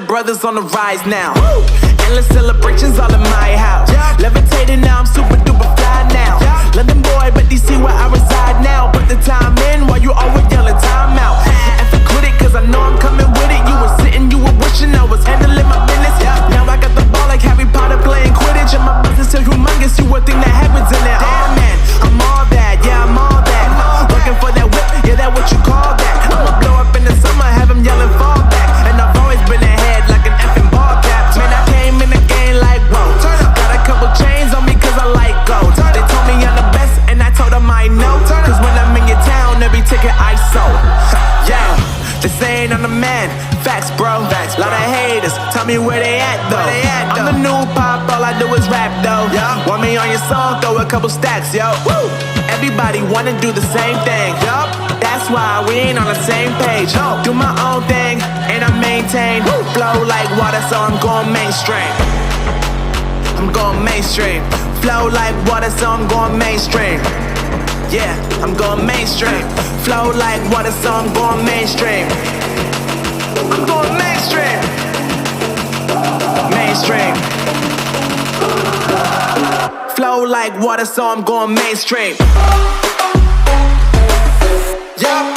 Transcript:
brothers on the rise now. Endless celebrations all in my house. Levitating now, I'm super duper fly now. London boy, but DC where I reside now. Put the time in while you always yelling time out. And for quit it, cause I know I'm coming with it. You were sitting, you were wishing I was handling my business. Now I got the ball like Harry Potter playing Quidditch. And my business is humongous, you would think that happens in it. Oh man, I'm all that, yeah, I'm all that. Working for that whip, yeah, that what you call that. I'ma blow up in the summer, have them yelling fall back. And I've always been ahead like an effing ball cap. Man, I came in the game like, whoa. Got a couple chains on me cause I like gold. They told me I'm the best and I told them I know. Cause when I'm in your town, every ticket I sold. Yeah, they saying I'm the man. Facts, bro. Lot of haters, tell me where they at though. I'm the new pop, all I do is rap though. Want me on your song, throw a couple stacks, yo. Woo! Everybody wanna do the same thing. That's why we ain't on the same page. Do my own thing and I maintain. Flow like water, so I'm going mainstream. I'm going mainstream. Flow like water, so I'm going mainstream. Yeah, I'm going mainstream. Flow like water, so I'm going mainstream. I'm going mainstream. Mainstream. Flow like water, so I'm going mainstream. Yeah.